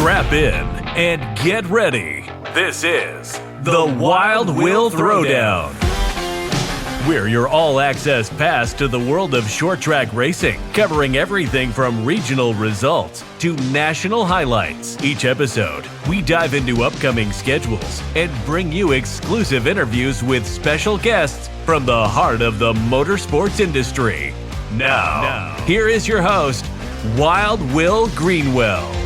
Strap in and get ready. This is the Wild Will Throwdown. We're your all-access pass to the world of short track racing, covering everything from regional results to national highlights. Each episode, we dive into upcoming schedules and bring you exclusive interviews with special guests from the heart of the motorsports industry. Now, here is your host, Wild Will Greenwell.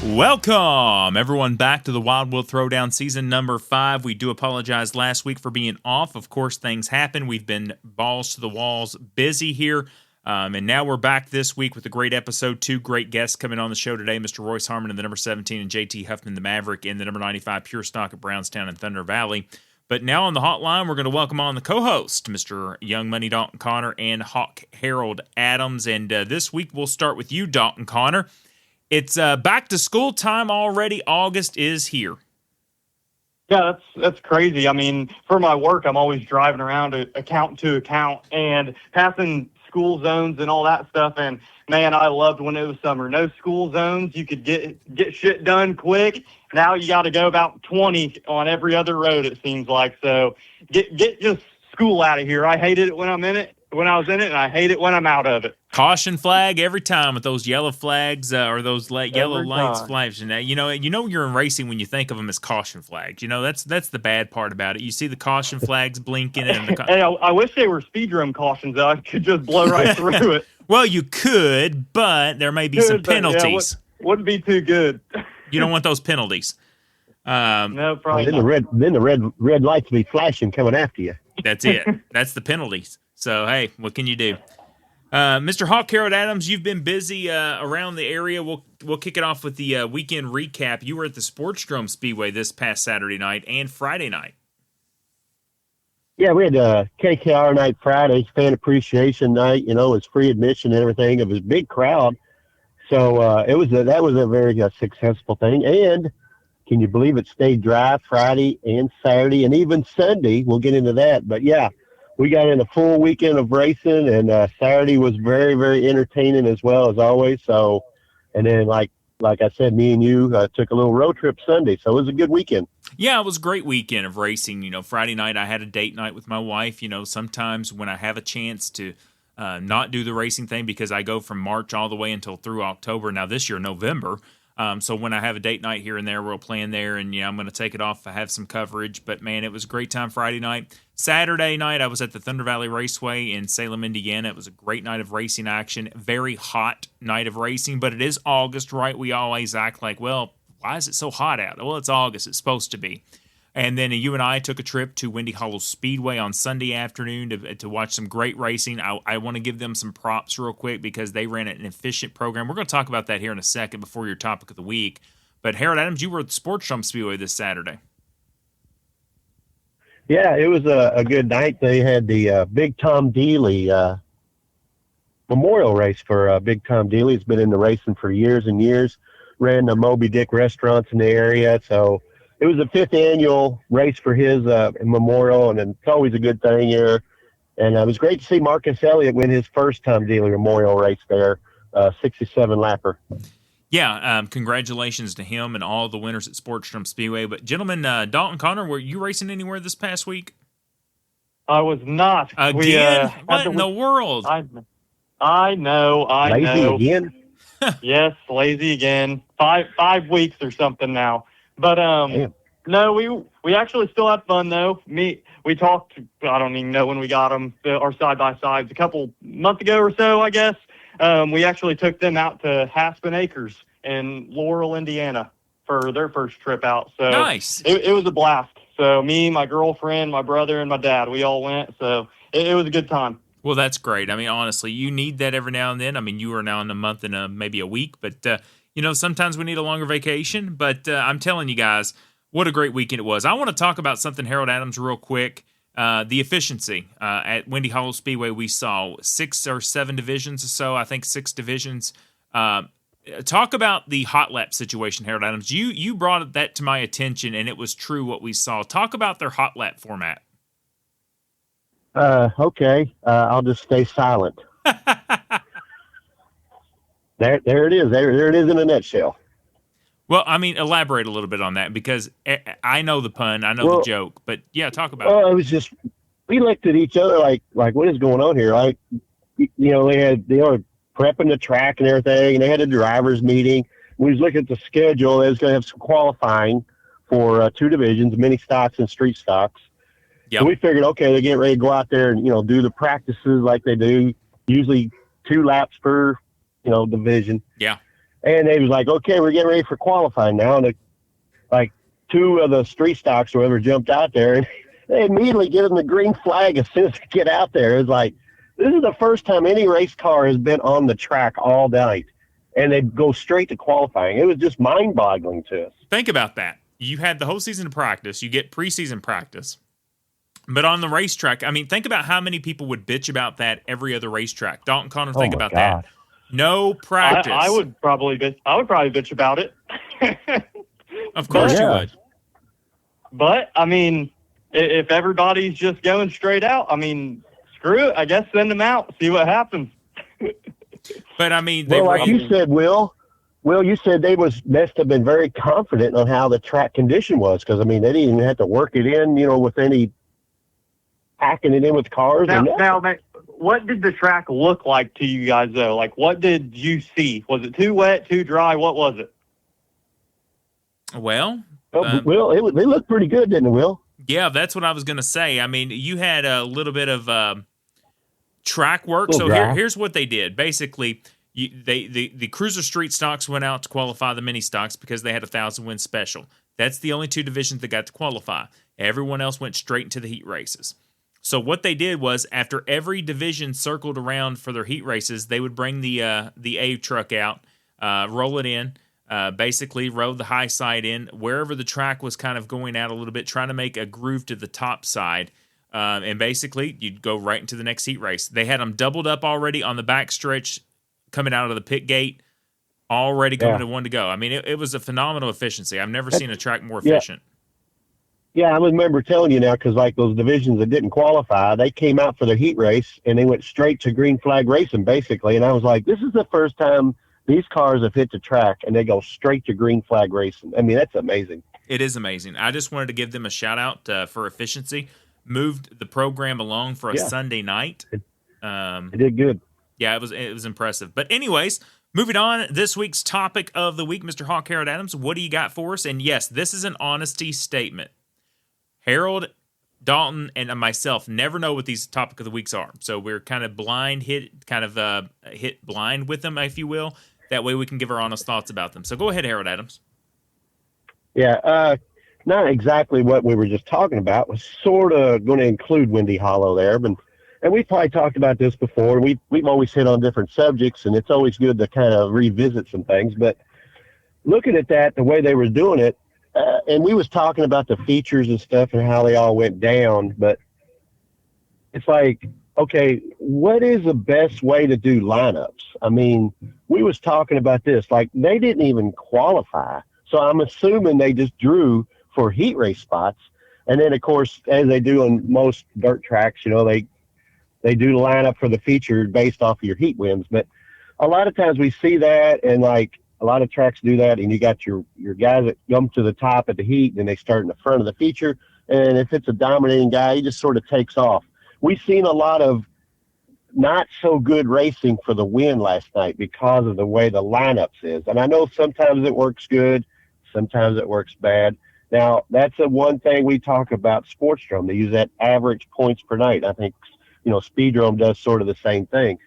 Welcome, everyone, back to the Wild Will Throwdown season number 5. We do apologize last week for being off. Of course, things happen. We've been balls to the walls busy here. And now we're back this week with a great episode. 2 great guests coming on the show today, Mr. Royce Harmon in the number 17 and J.T Huffman, the Maverick, in the number 95 Pure Stock at Brownstown and Thunder Valley. But now on the hotline, we're going to welcome on the co-host, Mr. Young Money Dalton Connor and Hawk Harold Adams. And this week, we'll start with you, Dalton Connor. It's back to school time already. August is here. Yeah, that's crazy. I mean, for my work, I'm always driving around account to account and passing school zones and all that stuff. And man, I loved when it was summer. No school zones. You could get shit done quick. Now you got to go about 20 on every other road, it seems like. So get just school out of here. I hated it when I was in it, and I hate it when I'm out of it. Caution flag every time with those yellow flags or those yellow lights flashing. You know you're in racing when you think of them as caution flags. You know that's the bad part about it. You see the caution flags blinking. Hey, I wish they were speed drum cautions. I could just blow right through it. Well, you could, but there may be some penalties. Wouldn't be too good. You don't want those penalties. No, probably then not. the red lights be flashing coming after you. That's it. That's the penalties. So, hey, what can you do? Mr. Hawk Harold Adams, you've been busy around the area. We'll kick it off with the weekend recap. You were at the Sportsdrome Speedway this past Saturday night and Friday night. Yeah, we had KKR night Friday, fan appreciation night. You know, it was free admission and everything. It was a big crowd. So that was a very successful thing. And can you believe it stayed dry Friday and Saturday and even Sunday? We'll get into that. But, yeah. We got in a full weekend of racing, and Saturday was very, very entertaining as well as always. So, and then like I said, me and you took a little road trip Sunday, so it was a good weekend. Yeah, it was a great weekend of racing. You know, Friday night I had a date night with my wife. You know, sometimes when I have a chance to not do the racing thing because I go from March all the way until through October. Now this year, November. So when I have a date night here and there, we'll plan there, and I'm going to take it off. I have some coverage, but man, it was a great time Friday night. Saturday night, I was at the Thunder Valley Raceway in Salem, Indiana. It was a great night of racing action, very hot night of racing, but it is August, right? We always act like, well, why is it so hot out? Well, it's August. It's supposed to be. And then you and I took a trip to Windy Hollow Speedway on Sunday afternoon to watch some great racing. I want to give them some props real quick because they ran an efficient program. We're going to talk about that here in a second before your topic of the week. But Harold Adams, you were at the Sportsdrome Speedway this Saturday. Yeah, it was a good night. They had the Big Tom Dealey memorial race for Big Tom Dealey. He's been in the racing for years and years, ran the Moby Dick restaurants in the area. So it was the 5th annual race for his memorial, and it's always a good thing here. And it was great to see Marcus Elliott win his first Tom Dealey memorial race there, 67 lapper. Yeah, congratulations to him and all the winners at Sportsdrome Speedway. But gentlemen, Dalton Connor, were you racing anywhere this past week? I was not. Again? What in the world? I know. Lazy again? Yes, lazy again. 5 weeks or something now. But no, we actually still had fun though. We talked. I don't even know when we got them, our side by sides, a couple months ago or so, I guess. We actually took them out to Haspin Acres in Laurel, Indiana, for their first trip out. So nice. It was a blast. So me, my girlfriend, my brother, and my dad, we all went. So it was a good time. Well, that's great. I mean, honestly, you need that every now and then. I mean, you are now in a month and maybe a week, but sometimes we need a longer vacation. But I'm telling you guys, what a great weekend it was. I want to talk about something, Harold Adams, real quick. The efficiency at Windy Hollow Speedway, we saw 6 or 7 divisions or so. I think 6 divisions. Talk about the hot lap situation, Harold Adams. You brought that to my attention, and it was true what we saw. Talk about their hot lap format. Okay. I'll just stay silent. There it is. There it is in a nutshell. Well, I mean, elaborate a little bit on that, because I know the pun, I know the joke, but yeah, talk about it. Well, it was just, we looked at each other like what is going on here? Like, they were prepping the track and everything, and they had a driver's meeting. We was looking at the schedule. They was going to have some qualifying for 2 divisions, mini stocks and street stocks. Yep. So we figured, okay, they're getting ready to go out there and, do the practices like they do, usually 2 laps per, division. Yeah. And they was like, okay, we're getting ready for qualifying now. And like 2 of the street stocks or whatever jumped out there, and they immediately give them the green flag as soon as they get out there. It's like, this is the first time any race car has been on the track all night, and they go straight to qualifying. It was just mind-boggling to us. Think about that. You had the whole season of practice. You get preseason practice. But on the racetrack, I mean, think about how many people would bitch about that every other racetrack. Dalton Connor, think about that. No practice. I would probably bitch about it. Of course you would. But I mean, if everybody's just going straight out, I mean, screw it. I guess send them out, see what happens. But I mean, you said, Will, you said they must have been very confident on how the track condition was, because I mean, they didn't even have to work it in, with any packing it in with cars. Now, what did the track look like to you guys, though? Like, what did you see? Was it too wet, too dry? What was it? Well, Will, they looked pretty good, didn't it, Will? Yeah, that's what I was going to say. I mean, you had a little bit of track work. So here's what they did. Basically, the Cruiser Street stocks went out to qualify the mini stocks because they had a 1,000-win special. That's the only 2 divisions that got to qualify. Everyone else went straight into the heat races. So what they did was, after every division circled around for their heat races, they would bring the A truck out, roll it in, basically roll the high side in wherever the track was kind of going out a little bit, trying to make a groove to the top side. And basically, you'd go right into the next heat race. They had them doubled up already on the back stretch coming out of the pit gate, already coming to one to go. I mean, it was a phenomenal efficiency. I've never seen a track more efficient. Yeah, I remember telling you now, because like those divisions that didn't qualify, they came out for their heat race, and they went straight to green flag racing, basically. And I was like, this is the first time these cars have hit the track, and they go straight to green flag racing. I mean, that's amazing. It is amazing. I just wanted to give them a shout-out for efficiency. Moved the program along for a Sunday night. It did good. Yeah, it was impressive. But anyways, moving on, this week's topic of the week, Mr. Hawk Harold Adams, what do you got for us? And yes, this is an honesty statement. Harold, Dalton, and myself never know what these topic of the weeks are. So we're kind of hit blind with them, if you will. That way we can give our honest thoughts about them. So go ahead, Harold Adams. Yeah, not exactly what we were just talking about. Was sort of going to include Windy Hollow there, and we've probably talked about this before. We've always hit on different subjects, and it's always good to kind of revisit some things. But looking at that, the way they were doing it, and we was talking about the features and stuff and how they all went down, but it's like, okay, what is the best way to do lineups? I mean, we was talking about this, like they didn't even qualify. So I'm assuming they just drew for heat race spots. And then of course, as they do on most dirt tracks, they do the lineup for the feature based off of your heat wins. But a lot of times we see that, and like a lot of tracks do that, and you got your guys that come to the top at the heat, and they start in the front of the feature. And if it's a dominating guy, he just sort of takes off. We've seen a lot of not so good racing for the win last night because of the way the lineups is. And I know sometimes it works good, sometimes it works bad. Now, that's the one thing we talk about Sportsdrome. They use that average points per night. I think, Speedrome does sort of the same thing.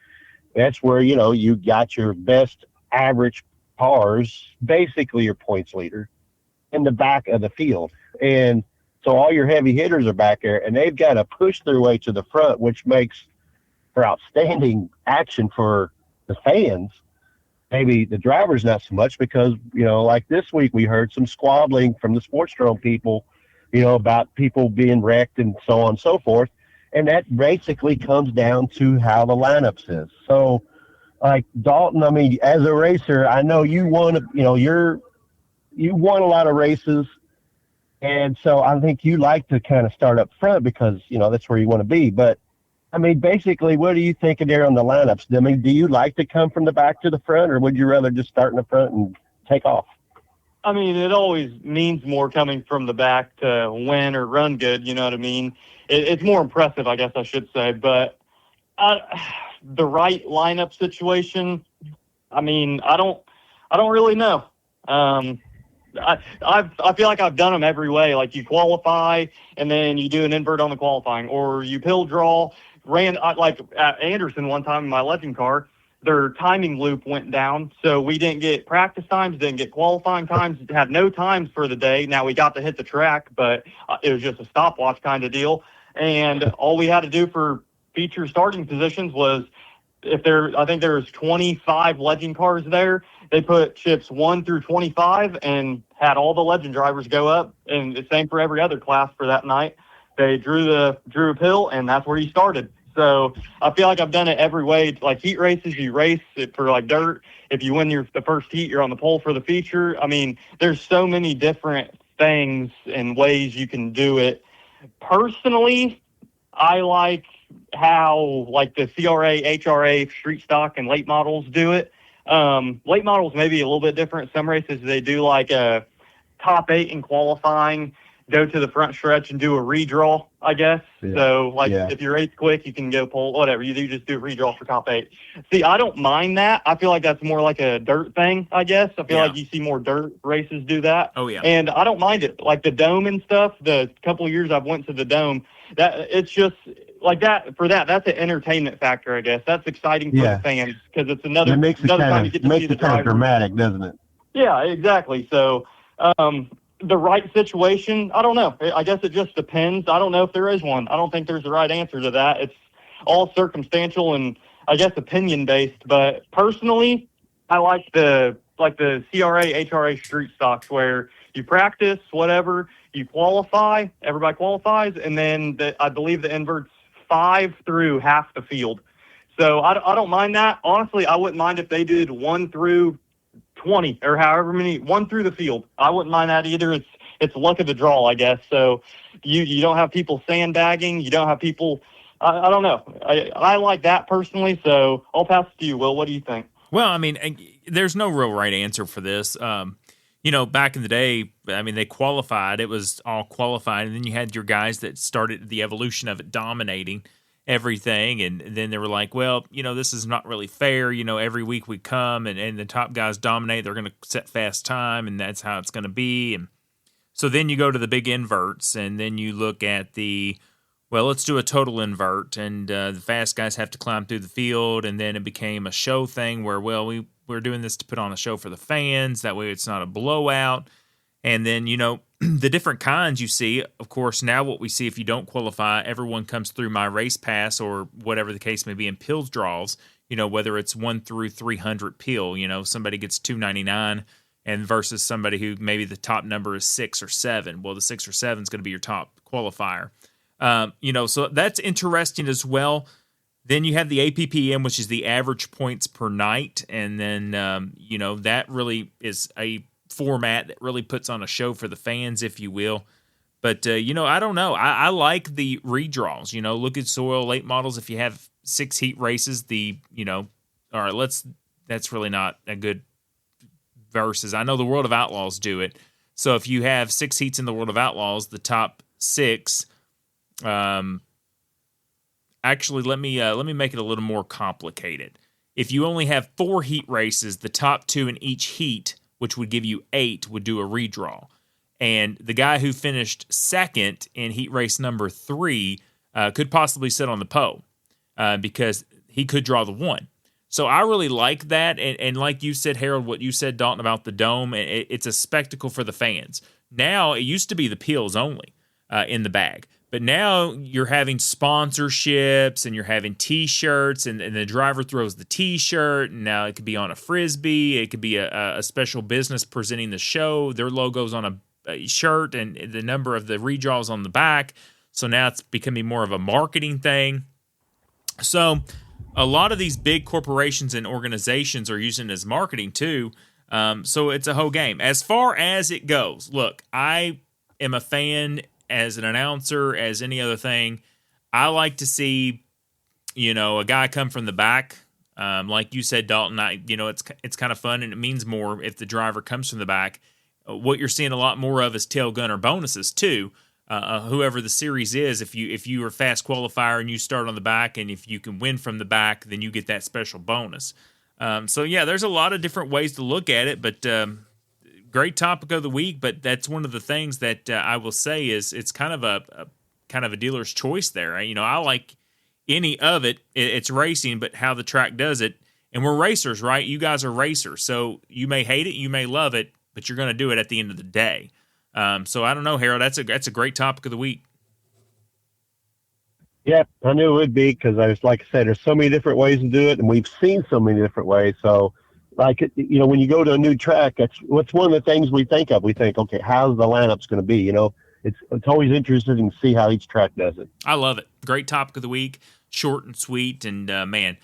That's where, you got your best average cars, basically your points leader, in the back of the field. And so all your heavy hitters are back there, and they've got to push their way to the front, which makes for outstanding action for the fans. Maybe the drivers not so much, because, like this week we heard some squabbling from the Sportsdrome people, about people being wrecked and so on and so forth. And that basically comes down to how the lineups is. So, like Dalton, I mean, as a racer, I know you won, you won a lot of races. And so I think you like to kind of start up front because, that's where you want to be. But I mean, basically, what are you thinking there on the lineups? I mean, do you like to come from the back to the front, or would you rather just start in the front and take off? I mean, it always means more coming from the back to win or run good. You know what I mean? It's more impressive, I guess I should say. But the right lineup situation, I mean, I don't really know. I feel like I've done them every way. Like you qualify and then you do an invert on the qualifying, or you pill draw. Like at Anderson one time in my legend car, their timing loop went down, so we didn't get practice times, didn't get qualifying times, had no times for the day. Now we got to hit the track, but it was just a stopwatch kind of deal. And all we had to do for feature starting positions was I think there was 25 legend cars there. They put chips 1 through 25 and had all the legend drivers go up, and the same for every other class for that night. They drew a pill, and that's where you started. So I feel like I've done it every way. Like heat races, you race it for like dirt. If you win the first heat, you're on the pole for the feature. I mean, there's so many different things and ways you can do it. Personally, I like how like the CRA, HRA, street stock, and late models do it. Late models may be a little bit different. Some races they do like a top 8 in qualifying, go to the front stretch and do a redraw, I guess. Yeah. So like if you race quick, you can go pole, whatever. You just do a redraw for top 8. See, I don't mind that. I feel like that's more like a dirt thing, I guess. I feel like you see more dirt races do that. Oh, yeah. And I don't mind it. Like the dome and stuff, the couple of years I've went to the dome, that it's just like that. For that's an entertainment factor, I guess. That's exciting for the fans because it's another time you get to see the driver. Dramatic, doesn't it? Yeah, exactly. So the right situation, I don't know. I guess it just depends. I don't know if there is one. I don't think there's a right answer to that. It's all circumstantial and I guess opinion based. But personally, I like the CRA, HRA street stocks where you practice, whatever, you qualify, everybody qualifies, and then I believe the inverts 5 through half the field. So I don't mind that. Honestly, I wouldn't mind if they did 1 through 20 or however many, 1 through the field. I wouldn't mind that either. It's luck of the draw, I guess. So you don't have people sandbagging. You don't have people. I don't know. I like that personally. So I'll pass it to you, Will. What do you think? Well, I mean, there's no real right answer for this. Back in the day, I mean, they qualified. It was all qualified. And then you had your guys that started the evolution of it dominating everything. And then they were like, well, this is not really fair. Every week we come and the top guys dominate. They're going to set fast time, and that's how it's going to be. And so then you go to the big inverts, and then you look at let's do a total invert. And the fast guys have to climb through the field. And then it became a show thing where, we're doing this to put on a show for the fans. That way it's not a blowout. And then, the different kinds you see, of course, now what we see if you don't qualify, everyone comes through my race pass or whatever the case may be in pills draws, whether it's 1 through 300 pill, somebody gets 299 and versus somebody who maybe the top number is 6 or 7. Well, the 6 or 7 is going to be your top qualifier. So that's interesting as well. Then you have the APPM, which is the average points per night. And then, that really is a format that really puts on a show for the fans, if you will. But, I don't know. I like the redraws, look at soil late models. If you have 6 heat races, all right, that's really not a good versus. I know the World of Outlaws do it. So if you have 6 heats in the World of Outlaws, the top 6, actually, let me make it a little more complicated. If you only have 4 heat races, the top 2 in each heat, which would give you 8, would do a redraw. And the guy who finished second in heat race number 3 could possibly sit on the pole because he could draw the 1. So I really like that. And like you said, Harold, what you said, Dalton, about the dome, it's a spectacle for the fans. Now, it used to be the pills only in the bag. But now you're having sponsorships and you're having T-shirts and the driver throws the T-shirt. And now it could be on a Frisbee. It could be a special business presenting the show. Their logo's on a shirt and the number of the redraws on the back. So now it's becoming more of a marketing thing. So a lot of these big corporations and organizations are using it as marketing too. So it's a whole game. As far as it goes, look, I am a fan as an announcer, as any other thing. I like to see a guy come from the back, like you said, Dalton, it's kind of fun, and it means more if the driver comes from the back. What you're seeing a lot more of is tail gunner bonuses too. Whoever the series is, if you are a fast qualifier and you start on the back, and if you can win from the back, then you get that special bonus. So yeah, there's a lot of different ways to look at it, but great topic of the week. But that's one of the things that I will say is it's kind of a dealer's choice there. I like any of it. It's racing, but how the track does it. And we're racers, right? You guys are racers. So you may hate it, you may love it, but you're going to do it at the end of the day. So I don't know, Harold, that's a great topic of the week. Yeah, I knew it would be, because like I said, there's so many different ways to do it, and we've seen so many different ways. So, like, when you go to a new track, what's one of the things we think of. We think, okay, how's the lineup's going to be? It's always interesting to see how each track does it. I love it. Great topic of the week, short and sweet, and man,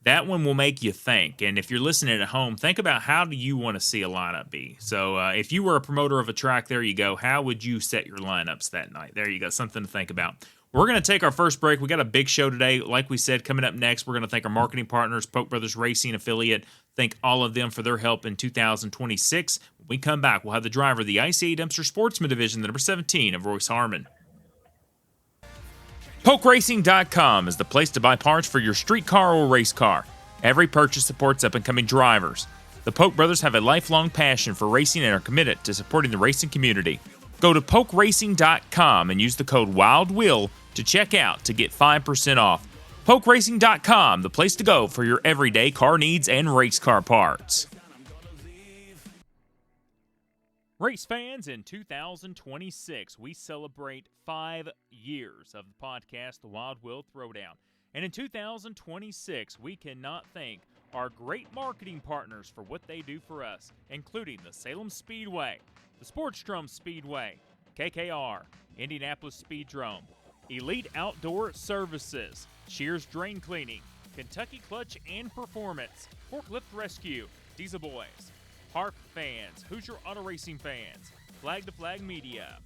that one will make you think. And if you're listening at home, think about how do you want to see a lineup be. So if you were a promoter of a track, there you go. How would you set your lineups that night? There you go, something to think about. We're going to take our first break. We got a big show today. Like we said, coming up next, we're going to thank our marketing partners, Polk Brothers Racing affiliate. Thank all of them for their help in 2026. When we come back, we'll have the driver of the ICA Dumpster Sportsman division, the number 17 of Royce Harmon. PolkRacing.com is the place to buy parts for your street car or race car. Every purchase supports up-and-coming drivers. The Polk brothers have a lifelong passion for racing and are committed to supporting the racing community. Go to PolkRacing.com and use the code WILDWILL to check out to get 5% off. PolkRacing.com, the place to go for your everyday car needs and race car parts. Race fans, in 2026, we celebrate 5 years of the podcast, The Wild Will Throwdown. And in 2026, we cannot thank our great marketing partners for what they do for us, including the Salem Speedway, the Sports Drum Speedway, KKR, Indianapolis Speedrome, Elite Outdoor Services, Shears Drain Cleaning, Kentucky Clutch and Performance, Forklift Rescue, Diesel Boys, Park Fans, Hoosier Auto Racing Fans, Flag to Flag Media,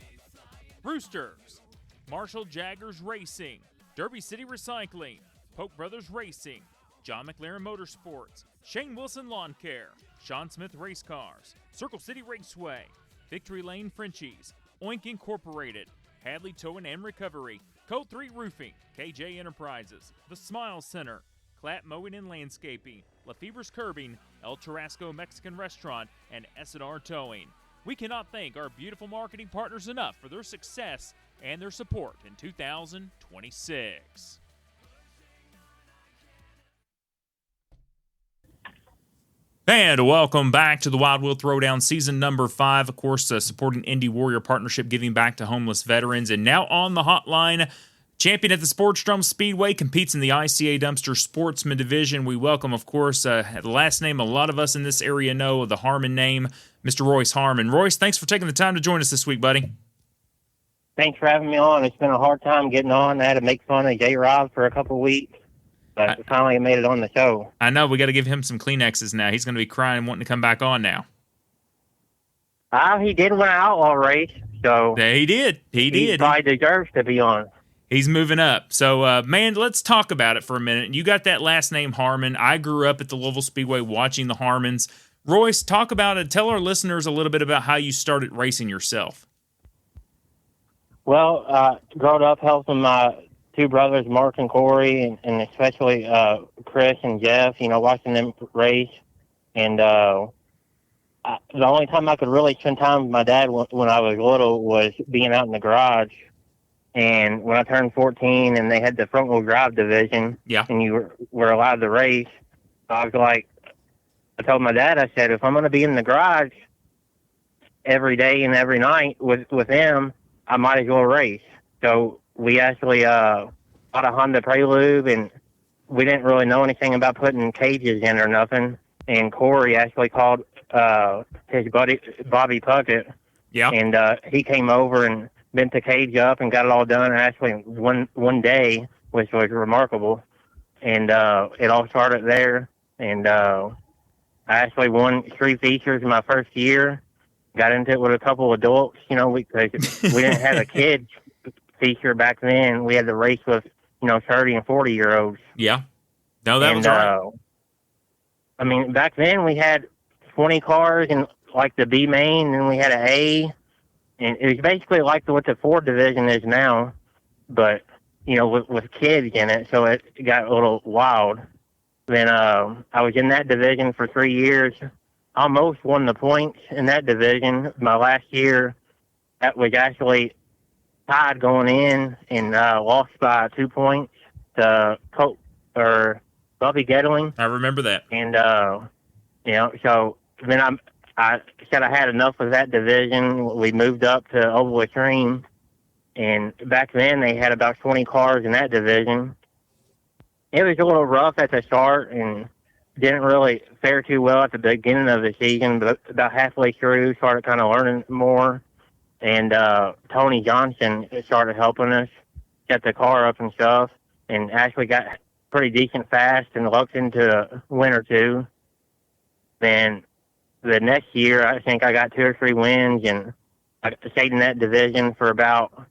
Roosters, Marshall Jaggers Racing, Derby City Recycling, Polk Brothers Racing, John McLaren Motorsports, Shane Wilson Lawn Care, Sean Smith Race Cars, Circle City Raceway, Victory Lane Frenchies, Oink Incorporated, Hadley Towing and Recovery, Code 3 Roofing, KJ Enterprises, The Smile Center, Clap Mowing and Landscaping, Lefebvre's Curbing, El Tarasco Mexican Restaurant, and S&R Towing. We cannot thank our beautiful marketing partners enough for their success and their support in 2026. And welcome back to the Wild Will Throwdown season number 5. Of course, supporting Indy Warrior Partnership, giving back to homeless veterans. And now on the hotline, champion at the Sports Drum Speedway, competes in the ICA Dumpster Sportsman division. We welcome, of course, the last name a lot of us in this area know, the Harmon name, Mr. Royce Harmon. Royce, thanks for taking the time to join us this week, buddy. Thanks for having me on. It's been a hard time getting on. I had to make fun of J-Rob for a couple of weeks, but finally made it on the show. I know. We got to give him some Kleenexes now. He's going to be crying and wanting to come back on now. He did win an outlaw race, so... Yeah, he did. He probably deserves to be on. He's moving up. So, man, let's talk about it for a minute. You got that last name, Harmon. I grew up at the Louisville Speedway watching the Harmons. Royce, talk about it. Tell our listeners a little bit about how you started racing yourself. Well, growing up helping my two brothers, Mark and Corey, and especially Chris and Jeff, watching them race. And the only time I could really spend time with my dad when I was little was being out in the garage. And when I turned 14 and they had the front-wheel drive division, and you were allowed to race, I was like, I told my dad, I said, if I'm going to be in the garage every day and every night with them, I might as well race. So we actually bought a Honda Prelude, and we didn't really know anything about putting cages in or nothing. And Corey actually called his buddy Bobby Puckett, and he came over and bent the cage up and got it all done. And actually one day, which was remarkable. And it all started there. And I actually won 3 features in my first year. Got into it with a couple of adults, because we didn't have a kids feature back then. We had to race with 30 and 40-year-olds. Yeah. No, that was right. I mean, back then we had 20 cars in like the B main, and we had an A, and it was basically like what the Ford division is now, but with kids in it, so it got a little wild. Then I was in that division for 3 years. Almost won the points in that division. My last year, that was actually tied going in, and lost by 2 points to Bobby Gettling. I remember that. And so then I said I had enough of that division. We moved up to Oval Extreme, and back then they had about 20 cars in that division. It was a little rough at the start and didn't really fare too well at the beginning of the season, but about halfway through started kind of learning more. And Tony Johnson started helping us get the car up and stuff, and actually got pretty decent fast and lucked into a win or two. Then the next year, I think I got 2 or 3 wins, and I stayed in that division for about,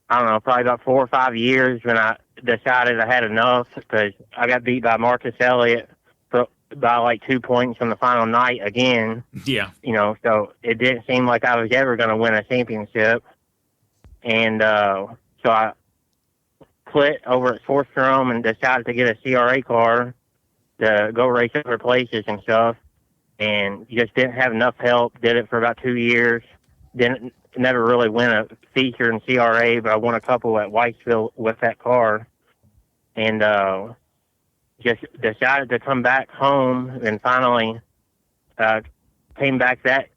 I don't know, probably about 4 or 5 years when I decided I had enough, because I got beat by Marcus Elliott by like 2 points on the final night again. Yeah. So it didn't seem like I was ever going to win a championship. And so I quit over at Sportstrom and decided to get a CRA car to go race other places and stuff. And just didn't have enough help. Did it for about 2 years. Never really win a feature in CRA, but I won a couple at Whitesville with that car. And just decided to come back home, and finally came back that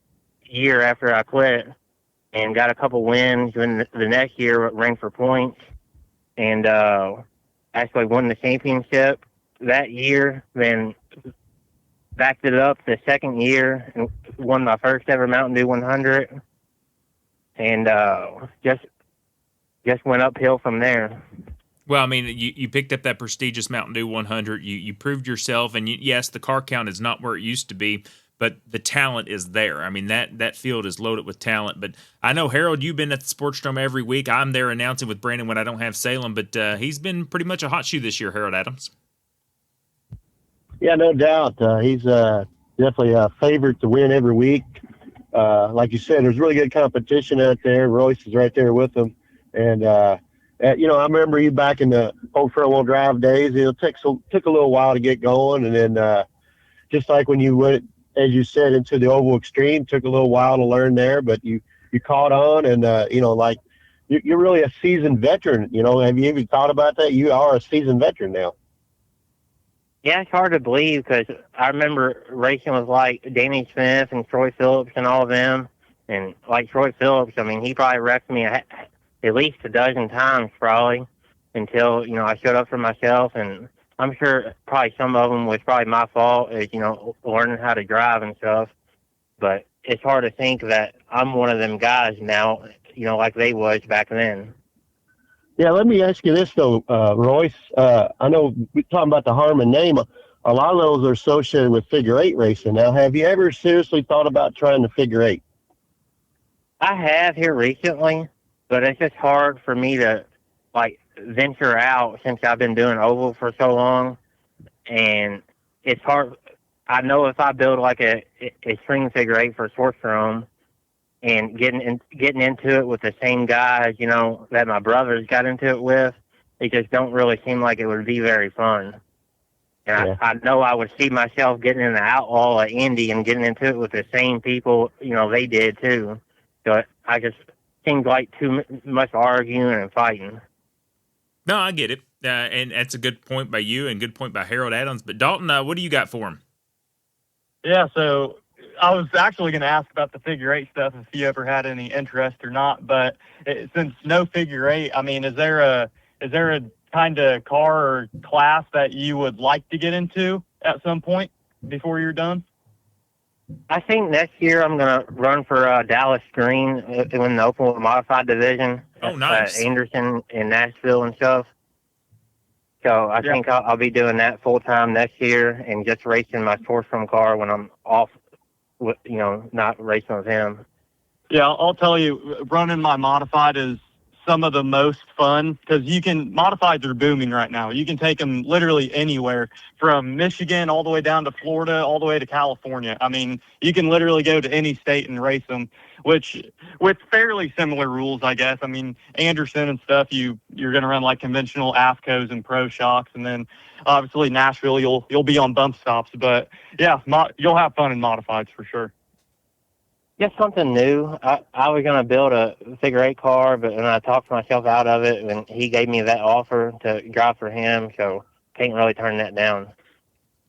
year after I quit and got a couple wins. And the next year ran for points and actually won the championship that year. Then backed it up the second year and won my first ever Mountain Dew 100, and just went uphill from there. Well, I mean, you picked up that prestigious Mountain Dew 100. You proved yourself, and yes, the car count is not where it used to be, but the talent is there. I mean, that field is loaded with talent. But I know, Harold, you've been at the Sportstrom every week. I'm there announcing with Brandon when I don't have Salem, but he's been pretty much a hot shoe this year, Harold Adams. Yeah, no doubt. He's definitely a favorite to win every week. Like you said, there's really good competition out there. Royce is right there with them. And, I remember you back in the old front-wheel drive days. It took a little while to get going. And then just like when you went, as you said, into the Oval Extreme, took a little while to learn there. But you caught on, and, you're really a seasoned veteran. Have you even thought about that? You are a seasoned veteran now. Yeah, it's hard to believe, because I remember racing with like Danny Smith and Troy Phillips and all of them. And like Troy Phillips, I mean, he probably wrecked me at least a dozen times probably until, I showed up for myself. And I'm sure probably some of them was probably my fault, as, learning how to drive and stuff. But it's hard to think that I'm one of them guys now, like they was back then. Yeah, let me ask you this, though, Royce. I know we're talking about the Harmon name. A lot of those are associated with figure 8 racing. Now, have you ever seriously thought about trying the figure 8? I have here recently, but it's just hard for me to, venture out since I've been doing oval for so long. And it's hard. I know if I build a string figure 8 for Sportstrom, and getting into it with the same guys, that my brothers got into it with, they just don't really seem like it would be very fun. And yeah. I know I would see myself getting in the Outlaw at Indy and getting into it with the same people, they did too. So I just seems like too much arguing and fighting. No, I get it. And that's a good point by you and good point by Harold Adams. But Dalton, what do you got for him? Yeah, so I was actually going to ask about the figure 8 stuff if you ever had any interest or not, but since no figure 8, I mean, is there a kind of car or class that you would like to get into at some point before you're done? I think next year I'm going to run for Dallas Green in the open modified division. Oh, nice. Anderson in Nashville and stuff. So I think I'll be doing that full time next year and just racing my Sportstrom car when I'm off, not racing with him. Yeah, I'll tell you, running my modified is some of the most fun because modifieds are booming right now. You can take them literally anywhere from Michigan all the way down to Florida, all the way to California. I mean, you can literally go to any state and race them, which with fairly similar rules, I guess. I mean, Anderson and stuff, you're going to run like conventional AFCOs and Pro Shocks, and then obviously Nashville, you'll be on bump stops. But yeah, you'll have fun in modifieds for sure. Just something new. I was going to build a figure 8 car, but then I talked myself out of it, and he gave me that offer to drive for him, so can't really turn that down.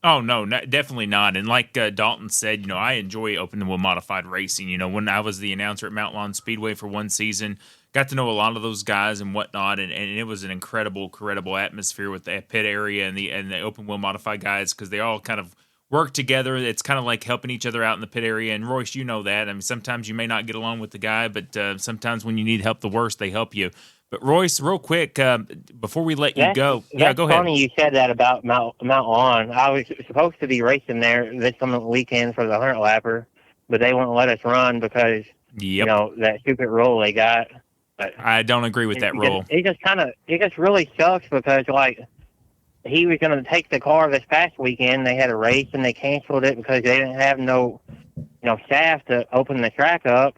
Oh, no, definitely not. And like Dalton said, I enjoy open wheel modified racing. When I was the announcer at Mount Lawn Speedway for one season, got to know a lot of those guys and whatnot, and it was an incredible atmosphere with the pit area and the open wheel modified guys because they all kind of work together. It's kind of like helping each other out in the pit area. And Royce, you know that. I mean, sometimes you may not get along with the guy, but sometimes when you need help the worst, they help you. But Royce, real quick, before we let you go, go ahead. That's funny you said that about Mount Lawn. I was supposed to be racing there this coming weekend for the 100 lapper, but they won't let us run because that stupid rule they got. But I don't agree with that rule. It just really sucks because he was going to take the car this past weekend. They had a race and they canceled it because they didn't have no staff to open the track up.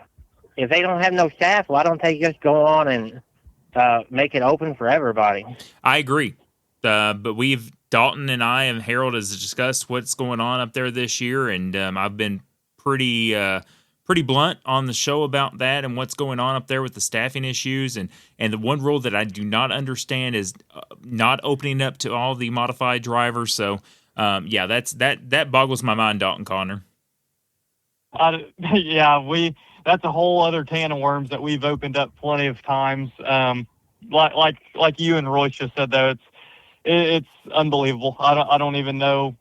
If they don't have no staff, why don't they just go on and make it open for everybody? I agree. But Dalton and I and Harold has discussed what's going on up there this year, and I've been pretty blunt on the show about that and what's going on up there with the staffing issues. And the one rule that I do not understand is not opening up to all the modified drivers. So, that boggles my mind, Dalton Connor. That's a whole other can of worms that we've opened up plenty of times. Like you and Royce just said, though, it's unbelievable. I don't even know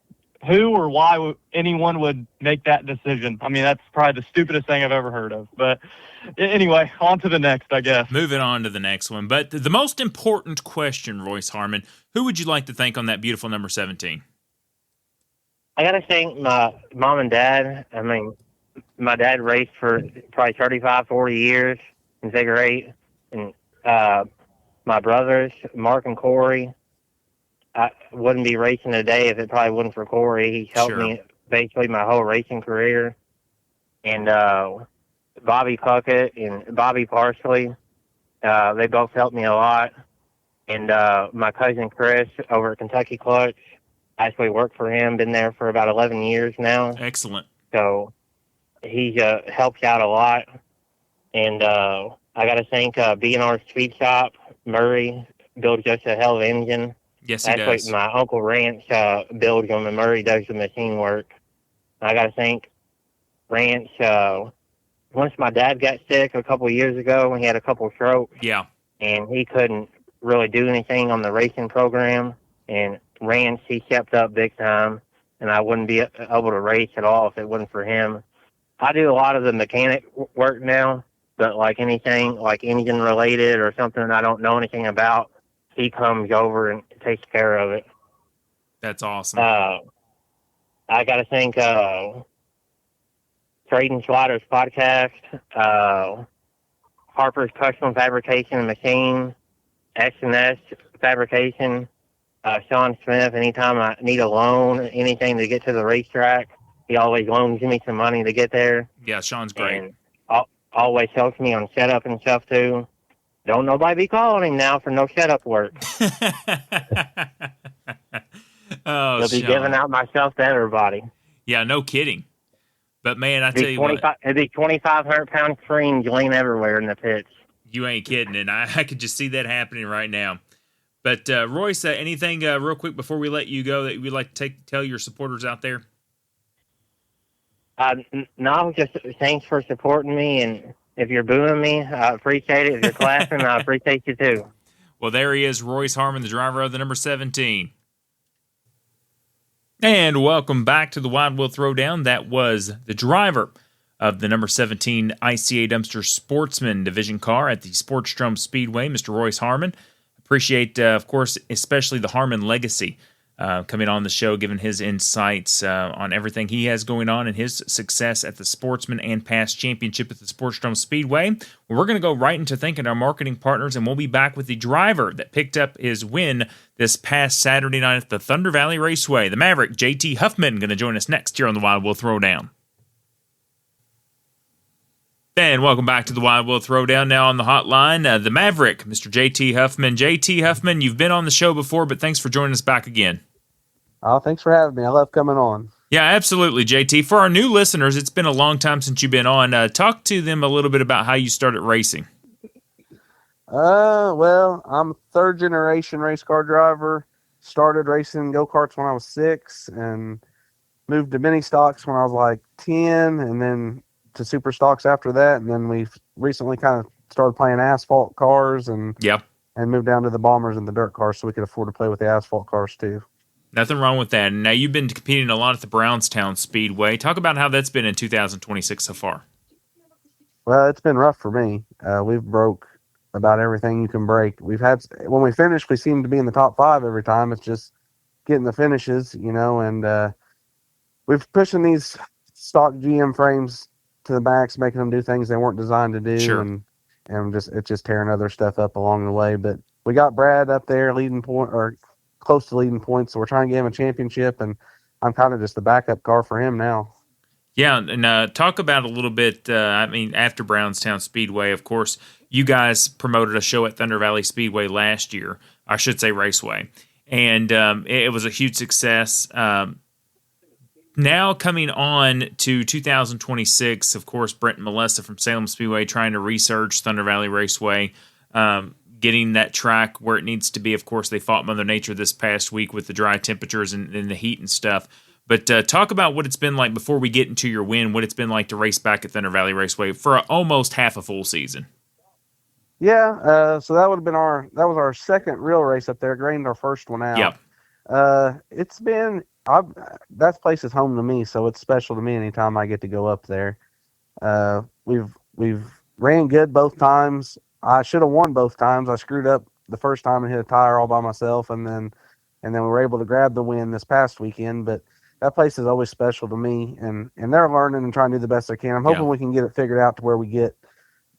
who or why anyone would make that decision. I mean, that's probably the stupidest thing I've ever heard of. But anyway, on to the next, I guess. Moving on to the next one. But the most important question, Royce Harmon, who would you like to thank on that beautiful number 17? I got to thank my mom and dad. I mean, my dad raced for probably 35, 40 years in figure 8. And my brothers, Mark and Corey, I wouldn't be racing today if it probably wasn't for Corey. He helped me basically my whole racing career. And Bobby Puckett and Bobby Parsley, they both helped me a lot. And my cousin Chris over at Kentucky Clutch, I actually worked for him, been there for about 11 years now. Excellent. So he helps out a lot. And I got to thank B&R Speed Shop. Murray builds just a hell of an engine. Yes, he does. Actually, my Uncle Ranch builds them, and Murray does the machine work. I got to thank Ranch. Once my dad got sick a couple of years ago, he had a couple of strokes. Yeah. And he couldn't really do anything on the racing program. And Ranch, he stepped up big time, and I wouldn't be able to race at all if it wasn't for him. I do a lot of the mechanic work now, but like anything, like engine related or something I don't know anything about, he comes over and takes care of it. That's awesome. I got to thank Trading Sliders Podcast, Harper's Custom Fabrication Machine, S&S Fabrication, Sean Smith. Anytime I need a loan, anything to get to the racetrack, he always loans me some money to get there. Yeah, Sean's great. And always helps me on setup and stuff, too. Don't nobody be calling him now for no setup work. Oh, He'll be giving out my stuff to everybody. Yeah, no kidding. But, man, I tell you what. It'd be 2,500-pound screens laying everywhere in the pits. You ain't kidding, and I could just see that happening right now. But, Royce, anything real quick before we let you go that you'd like to tell your supporters out there? No, just thanks for supporting me, and if you're booing me, I appreciate it. If you're clapping, I appreciate you too. Well, there he is, Royce Harmon, the driver of the number 17. And welcome back to the Wild Will Throwdown. That was the driver of the number 17 ICA Dumpster Sportsman division car at the Sportstrom Speedway, Mr. Royce Harmon. Appreciate, of course, especially the Harmon legacy coming on the show, giving his insights on everything he has going on and his success at the Sportsman and past championship at the Sportstrom Speedway. We're going to go right into thanking our marketing partners, and we'll be back with the driver that picked up his win this past Saturday night at the Thunder Valley Raceway. The Maverick, J.T Huffman, going to join us next here on the Wild Will Throwdown. And welcome back to the Wild Will Throwdown. Now on the hotline, the Maverick, Mr. J.T Huffman. J.T Huffman, you've been on the show before, but thanks for joining us back again. Oh, thanks for having me. I love coming on. Yeah, absolutely, JT. For our new listeners, it's been a long time since you've been on. Talk to them a little bit about how you started racing. Well, I'm a third-generation race car driver. Started racing go-karts when I was 6 and moved to mini stocks when I was like 10, and then to super stocks after that. And then we've recently kind of started playing asphalt cars and moved down to the bombers and the dirt cars so we could afford to play with the asphalt cars too. Nothing wrong with that. Now, you've been competing a lot at the Brownstown Speedway. Talk about how that's been in 2026 so far. Well, it's been rough for me. We've broke about everything you can break. When we finish, we seem to be in the top 5 every time. It's just getting the finishes, and we've pushing these stock GM frames to the max, making them do things they weren't designed to do. Sure. And it's just tearing other stuff up along the way. But we got Brad up there leading point, or close to leading points, so we're trying to get him a championship, and I'm kind of just the backup car for him now. Yeah, and talk about a little bit, after Brownstown Speedway, of course, you guys promoted a show at Thunder Valley Speedway last year, I should say Raceway, and it was a huge success. Now coming on to 2026, of course, Brent and Melissa from Salem Speedway trying to research Thunder Valley Raceway, getting that track where it needs to be. Of course, they fought Mother Nature this past week with the dry temperatures and the heat and stuff. But talk about what it's been like before we get into your win, what it's been like to race back at Thunder Valley Raceway for almost half a full season. Yeah, so that was our second real race up there. It rained our first one out. Yep. It's been that place is home to me, so it's special to me anytime I get to go up there. We've ran good both times. I should have won both times. I screwed up the first time and hit a tire all by myself, and then we were able to grab the win this past weekend. But that place is always special to me, and they're learning and trying to do the best they can. I'm hoping we can get it figured out to where we get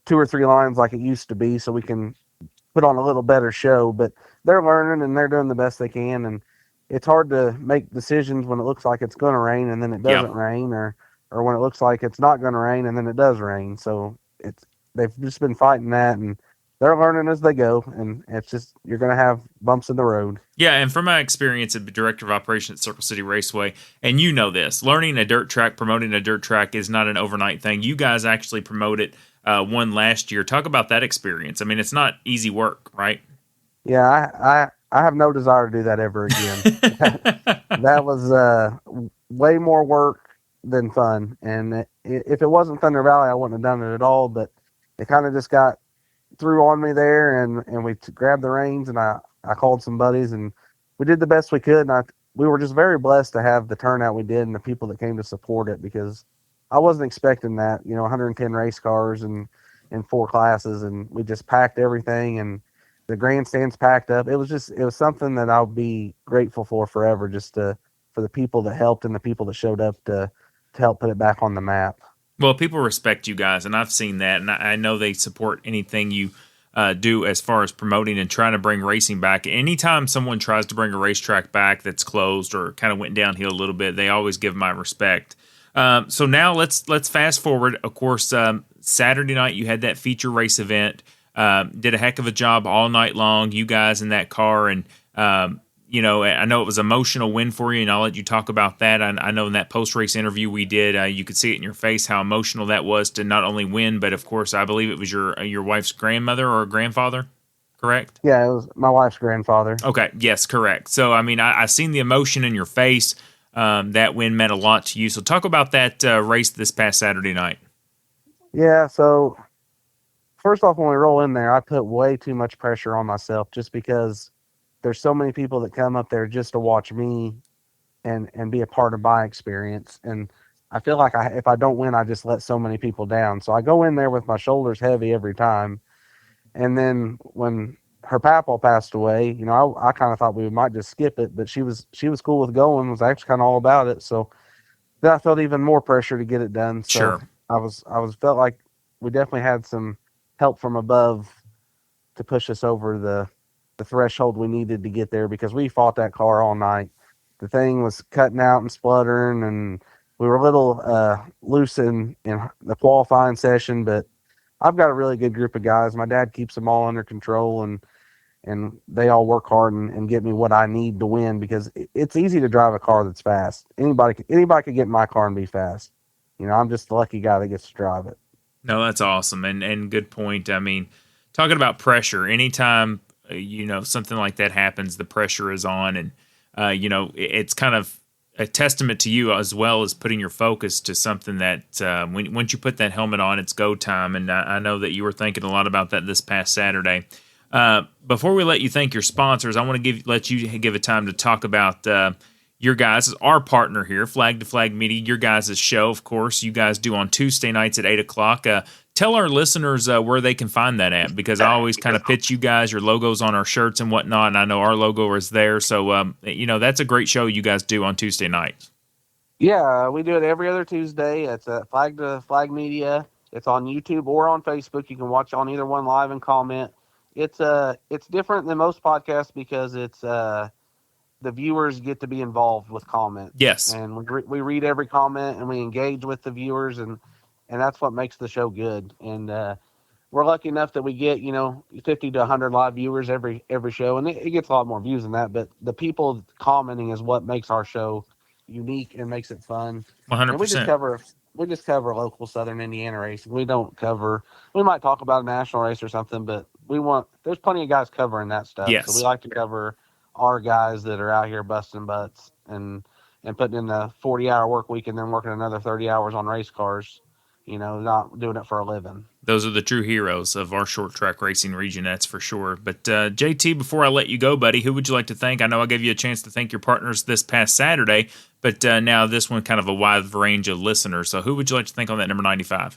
2 or 3 lines like it used to be, so we can put on a little better show. But they're learning and they're doing the best they can, and it's hard to make decisions when it looks like it's going to rain and then it doesn't rain, or when it looks like it's not going to rain and then it does rain. So they've just been fighting that, and they're learning as they go, and it's just, you're going to have bumps in the road. Yeah, and from my experience as Director of Operations at Circle City Raceway, and you know this, learning a dirt track, promoting a dirt track is not an overnight thing. You guys actually promoted one last year. Talk about that experience. I mean, it's not easy work, right? Yeah, I have no desire to do that ever again. That was way more work than fun. And if it wasn't Thunder Valley, I wouldn't have done it at all. But it kind of just got through on me there, and we grabbed the reins, and I called some buddies, and we did the best we could. And we were just very blessed to have the turnout we did and the people that came to support it, because I wasn't expecting that, 110 race cars and in 4 classes, and we just packed everything, and the grandstands packed up. It was something that I'll be grateful for forever, just for the people that helped and the people that showed up to help put it back on the map. Well, people respect you guys, and I've seen that, and I know they support anything you do as far as promoting and trying to bring racing back. Anytime someone tries to bring a racetrack back that's closed or kind of went downhill a little bit, they always give my respect. So now let's fast forward. Of course, Saturday night you had that feature race event. Did a heck of a job all night long, you guys in that car, and I know it was an emotional win for you, and I'll let you talk about that. I know in that post-race interview we did, you could see it in your face how emotional that was to not only win, but of course I believe it was your wife's grandmother or grandfather, correct? Yeah, it was my wife's grandfather. Okay, yes, correct. So I mean, I seen the emotion in your face. That win meant a lot to you. So talk about that race this past Saturday night. Yeah, so first off, when we roll in there, I put way too much pressure on myself, just because there's so many people that come up there just to watch me and be a part of my experience. And I feel like if I don't win, I just let so many people down. So I go in there with my shoulders heavy every time. And then when her papa passed away, I kind of thought we might just skip it, but she was cool with going, was actually kind of all about it. So then I felt even more pressure to get it done. So Sure. I felt like we definitely had some help from above to push us over the threshold we needed to get there, because we fought that car all night. The thing was cutting out and spluttering, and we were a little loose in the qualifying session, but I've got a really good group of guys. My dad keeps them all under control, and they all work hard and get me what I need to win, because it's easy to drive a car that's fast. Anybody could get in my car and be fast. I'm just the lucky guy that gets to drive it. No, that's awesome. And good point. I mean, talking about pressure, anytime, something like that happens, the pressure is on, and, it's kind of a testament to you, as well as putting your focus to something that once you put that helmet on, it's go time. And I know that you were thinking a lot about that this past Saturday. Before we let you thank your sponsors, I want to let you give a time to talk about your guys, our partner here, Flag to Flag Media, your guys' show, of course, you guys do on Tuesday nights at 8 o'clock. Tell our listeners where they can find that at, because I always kind of pitch you guys, your logos on our shirts and whatnot, and I know our logo is there. So, that's a great show you guys do on Tuesday nights. Yeah, we do it every other Tuesday. It's at Flag to Flag Media. It's on YouTube or on Facebook. You can watch on either one live and comment. It's different than most podcasts because it's the viewers get to be involved with comment. Yes. And we read every comment and we engage with the viewers, and that's what makes the show good. And we're lucky enough that we get 50 to 100 live viewers every show, and it gets a lot more views than that. But the people commenting is what makes our show unique and makes it fun. 100%. And we just cover local Southern Indiana racing. We might talk about a national race or something, but there's plenty of guys covering that stuff. Yes. So we like to cover our guys that are out here busting butts and putting in the 40-hour work week and then working another 30 hours on race cars, not doing it for a living. Those are the true heroes of our short track racing region, that's for sure. But JT, before I let you go, buddy, who would you like to thank? I know I gave you a chance to thank your partners this past Saturday, but now this one kind of a wide range of listeners. So who would you like to thank on that number 95?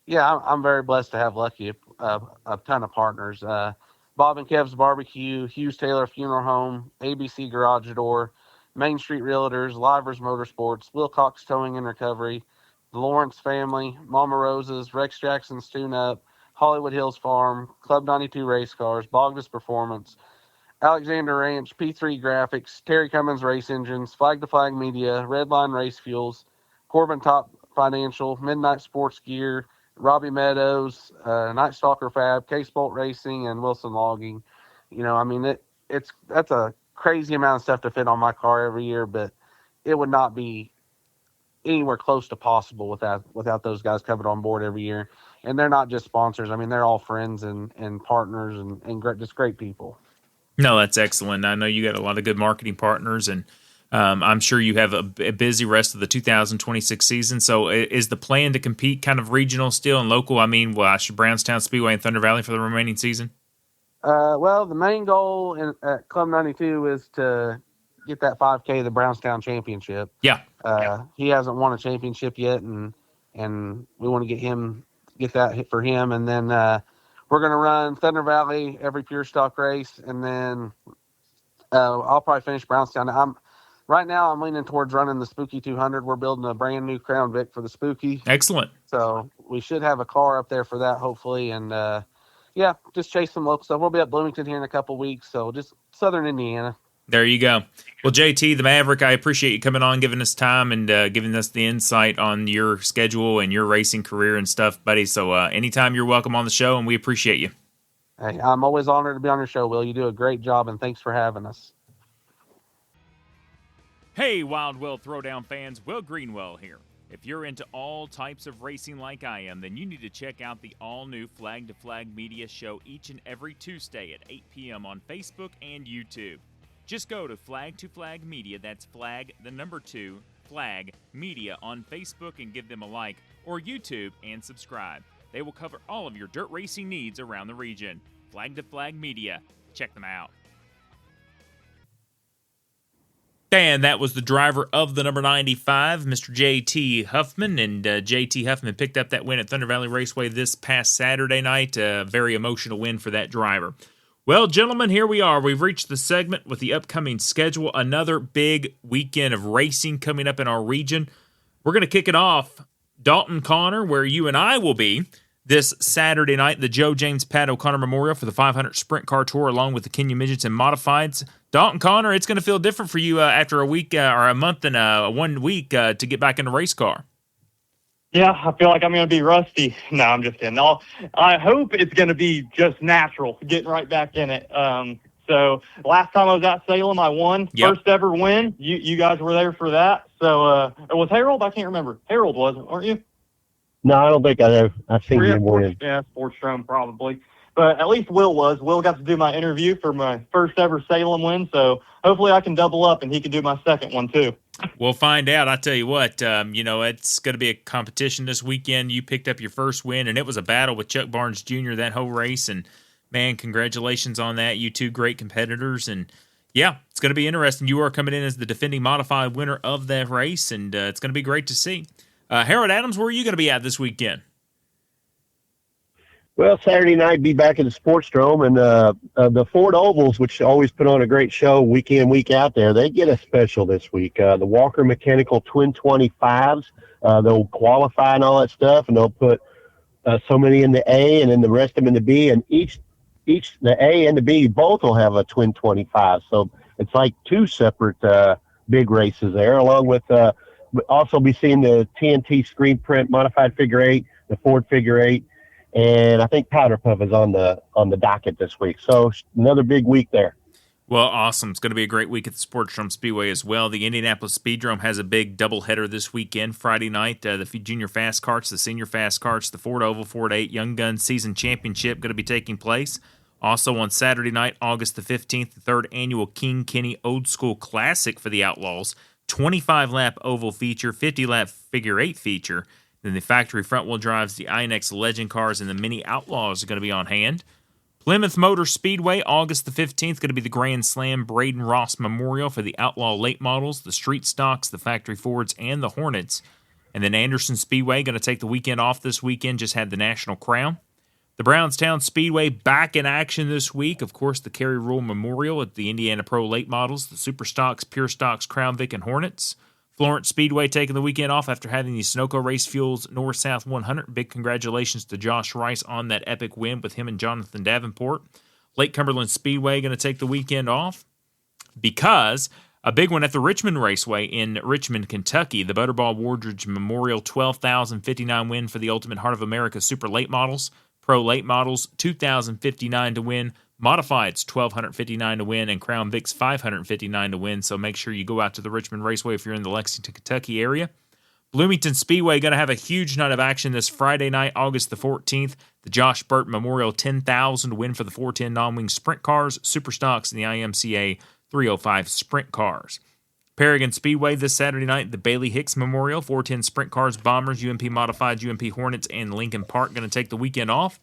Yeah, I'm very blessed to have lucky a ton of partners. Bob and Kev's Barbecue, Hughes Taylor Funeral Home, ABC Garage Door, Main Street Realtors, Livers Motorsports, Wilcox Towing and Recovery, the Lawrence Family, Mama Rose's, Rex Jackson's Tune Up, Hollywood Hills Farm, Club 92 Race Cars, Bogda's Performance, Alexander Ranch, P3 Graphics, Terry Cummins Race Engines, Flag to Flag Media, Redline Race Fuels, Corbin Top Financial, Midnight Sports Gear, Robbie Meadows, Night Stalker Fab, Case Bolt Racing, and Wilson Logging. That's a crazy amount of stuff to fit on my car every year, but it would not be anywhere close to possible without those guys coming on board every year. And they're not just sponsors. I mean, they're all friends and partners and just great people. No, that's excellent. I know you got a lot of good marketing partners, and I'm sure you have a busy rest of the 2026 season. So is the plan to compete kind of regional still and local? I mean, Brownstown Speedway and Thunder Valley for the remaining season? Well, the main goal at Club 92 is to get that 5K, the Brownstown Championship. Yeah. He hasn't won a championship yet, and we want to get that hit for him. And then we're going to run Thunder Valley every pure stock race, and then I'll probably finish Brownstown. Right now I'm leaning towards running the Spooky 200. We're building a brand new Crown Vic for the Spooky. Excellent. So we should have a car up there for that, hopefully. And just chase some local stuff. We'll be at Bloomington here in a couple weeks, so just Southern Indiana. There you go. Well, JT, the Maverick, I appreciate you coming on, giving us time, and giving us the insight on your schedule and your racing career and stuff, buddy. So anytime you're welcome on the show, and we appreciate you. Hey, I'm always honored to be on your show, Will. You do a great job, and thanks for having us. Hey, Wild Will Throwdown fans, Will Greenwell here. If you're into all types of racing like I am, then you need to check out the all-new Flag to Flag Media show each and every Tuesday at 8 p.m. on Facebook and YouTube. Just go to Flag to Flag Media, that's Flag, the number 2, Flag Media on Facebook, and give them a like, or YouTube and subscribe. They will cover all of your dirt racing needs around the region. Flag to Flag Media. Check them out. And that was the driver of the number 95, Mr. J.T. Huffman. And J.T. Huffman picked up that win at Thunder Valley Raceway this past Saturday night. A very emotional win for that driver. Well, gentlemen, here we are. We've reached the segment with the upcoming schedule. Another big weekend of racing coming up in our region. We're going to kick it off, Dalton Connor, where you and I will be this Saturday night, the Joe James Pat O'Connor Memorial for the 500 Sprint Car Tour, along with the Kenya Midgets and Modifieds. Dalton Connor, it's going to feel different for you after a week or a month and 1 week to get back in the race car. Yeah, I feel like I'm going to be rusty. No, I'm just kidding. I hope it's going to be just natural, getting right back in it. So last time I was at Salem, I won. Yep. First ever win. You guys were there for that. So it was Harold? I can't remember. Harold was, weren't you? No, I don't think I've seen you win. Yeah, Sportstrom probably. But at least Will was. Will got to do my interview for my first ever Salem win. So hopefully I can double up and he can do my second one too. We'll find out. I tell you what, it's going to be a competition this weekend. You picked up your first win, and it was a battle with Chuck Barnes Jr. that whole race. And, man, congratulations on that. You two great competitors. And, yeah, it's going to be interesting. You are coming in as the defending modified winner of that race, and it's going to be great to see. Harold Adams, where are you going to be at this weekend? Well, Saturday night, be back at the Sportsdrome, and the Ford Ovals, which always put on a great show week in, week out there, they get a special this week. The Walker Mechanical Twin 25s, they'll qualify and all that stuff, and they'll put so many in the A and then the rest of them in the B, and each the A and the B both will have a Twin 25. So it's like two separate big races there, along with also be seeing the TNT screen print modified figure 8, the Ford figure 8. And I think Powder Puff is on the docket this week. So another big week there. Well, awesome. It's going to be a great week at the Sportstrom Speedway as well. The Indianapolis Speedrome has a big doubleheader this weekend. Friday night, the Junior Fast Karts, the Senior Fast Karts, the Ford Oval, Ford 8 Young Guns Season Championship going to be taking place. Also on Saturday night, August the 15th, the third annual King Kenny Old School Classic for the Outlaws. 25-lap oval feature, 50-lap figure 8 feature. Then the factory front-wheel drives, the INX Legend cars, and the Mini Outlaws are going to be on hand. Plymouth Motor Speedway, August the 15th, going to be the Grand Slam Braden Ross Memorial for the Outlaw late models, the Street Stocks, the Factory Fords, and the Hornets. And then Anderson Speedway, going to take the weekend off this weekend, just had the National Crown. The Brownstown Speedway back in action this week. Of course, the Kerry Rule Memorial at the Indiana Pro late models, the Super Stocks, Pure Stocks, Crown Vic, and Hornets. Florence Speedway taking the weekend off after having the Sunoco Race Fuels North-South 100. Big congratulations to Josh Rice on that epic win with him and Jonathan Davenport. Lake Cumberland Speedway going to take the weekend off because a big one at the Richmond Raceway in Richmond, Kentucky. The Butterball Wardridge Memorial 12,059 win for the Ultimate Heart of America Super Late Models. Pro Late Models 2,059 to win. Modifieds, 1,259 to win, and Crown Vic's 559 to win, so make sure you go out to the Richmond Raceway if you're in the Lexington, Kentucky area. Bloomington Speedway going to have a huge night of action this Friday night, August the 14th. The Josh Burt Memorial 10,000 to win for the 410 non-wing sprint cars, Super Stocks, and the IMCA 305 sprint cars. Paragon Speedway this Saturday night, the Bailey Hicks Memorial, 410 sprint cars, Bombers, UMP Modified, UMP Hornets, and Lincoln Park going to take the weekend off.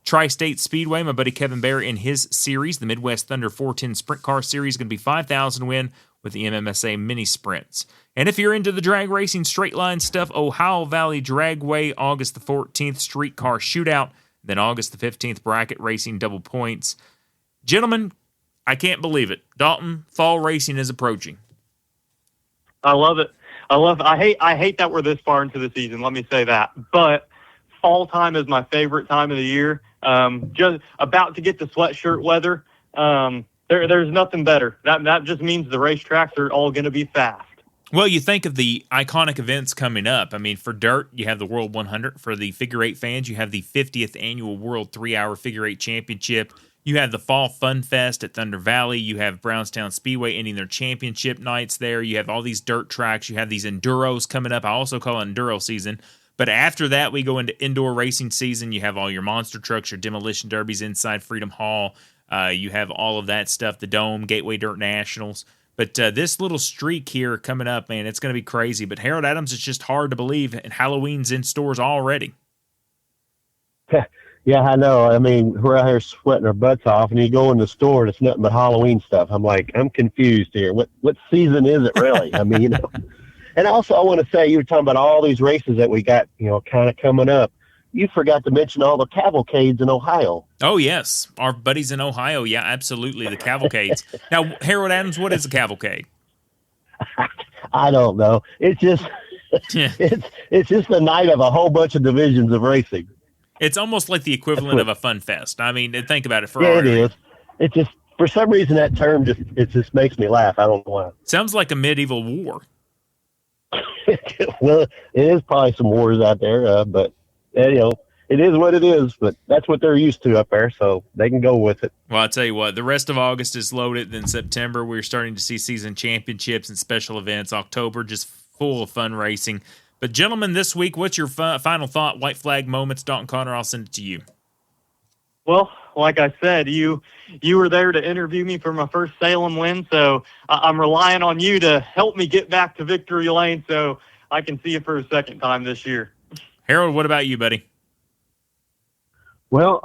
Tri-State Speedway, my buddy Kevin Bear in his series, the Midwest Thunder 410 Sprint Car Series, going to be 5,000 win with the MMSA Mini Sprints. And if you're into the drag racing straight line stuff, Ohio Valley Dragway, August the 14th, Streetcar Shootout, then August the 15th, Bracket Racing Double Points. Gentlemen, I can't believe it. Dalton, fall racing is approaching. I love it. I hate that we're this far into the season, let me say that. But fall time is my favorite time of the year. Just about to get to sweatshirt weather. There's nothing better. That just means the racetracks are all going to be fast. Well, you think of the iconic events coming up. I mean, for dirt, you have the World 100. For the figure eight fans, you have the 50th annual World 3-Hour Figure Eight Championship. You have the Fall Fun Fest at Thunder Valley. You have Brownstown Speedway ending their championship nights there. You have all these dirt tracks. You have these enduros coming up. I also call it enduro season. But after that, we go into indoor racing season. You have all your monster trucks, your demolition derbies inside Freedom Hall. You have all of that stuff, the Dome, Gateway Dirt Nationals. But this little streak here coming up, man, it's going to be crazy. But Harold Adams, it's just hard to believe, and Halloween's in stores already. Yeah, I know. I mean, we're out here sweating our butts off, and you go in the store, and it's nothing but Halloween stuff. I'm like, I'm confused here. What season is it really? I mean, And also, I want to say, you were talking about all these races that we got, kind of coming up. you forgot to mention all the cavalcades in Ohio. Oh, yes. Our buddies in Ohio. Yeah, absolutely. The cavalcades. Now, Harold Adams, what is a cavalcade? I don't know. It's just Yeah. it's just the night of a whole bunch of divisions of racing. It's almost like the equivalent of a fun fest. I mean, think about it for Yeah, our it area. is. It just, for some reason, that term just makes me laugh. I don't know why. Sounds like a medieval war. Well, it is probably some wars out there, but it is what it is. But that's what they're used to up there, so they can go with it. Well, I'll tell you what, the rest of August is loaded. Then September, we're starting to see season championships and special events. October, just full of fun racing. But, gentlemen, this week, what's your final thought? White flag moments. Dalton Connor, I'll send it to you. Well, like I said, you were there to interview me for my first Salem win, so I'm relying on you to help me get back to victory lane so I can see you for a second time this year. Harold, what about you, buddy? Well,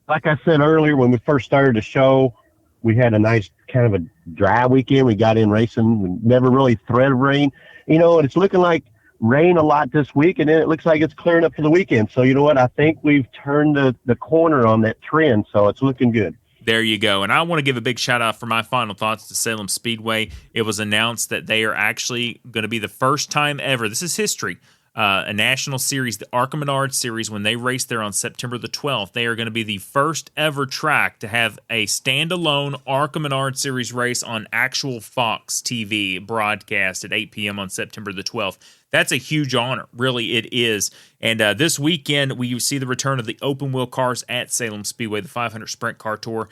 like I said earlier, when we first started the show, we had a nice kind of a dry weekend. We got in racing. We never really thread of rain. And it's looking like rain a lot this week, and then it looks like it's clearing up for the weekend. So you know what? I think we've turned the corner on that trend, so it's looking good. There you go. And I want to give a big shout out for my final thoughts to Salem Speedway. It was announced that they are actually going to be the first time ever, this is history, a national series, the ARCA Menard Series, when they race there on September the 12th. They are going to be the first ever track to have a standalone ARCA Menard Series race on actual Fox TV broadcast at 8 p.m. on September the 12th. That's a huge honor. Really, it is. And this weekend, we see the return of the open wheel cars at Salem Speedway, the 500 Sprint Car Tour.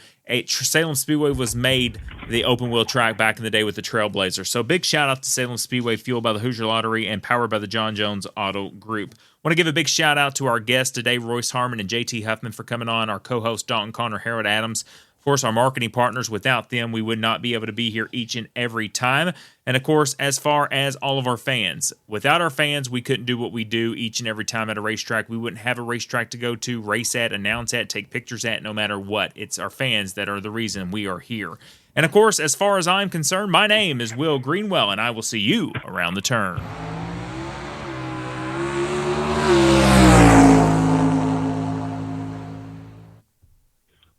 Salem Speedway was made the open wheel track back in the day with the Trailblazer. So big shout out to Salem Speedway, fueled by the Hoosier Lottery and powered by the John Jones Auto Group. Want to give a big shout out to our guests today, Royce Harmon and J.T. Huffman, for coming on, our co-host Dalton Connor, Harold Adams. Of course, our marketing partners, without them, we would not be able to be here each and every time. And of course, as far as all of our fans, without our fans, we couldn't do what we do each and every time at a racetrack. We wouldn't have a racetrack to go to, race at, announce at, take pictures at, no matter what. It's our fans that are the reason we are here. And of course, as far as I'm concerned, my name is Will Greenwell, and I will see you around the turn.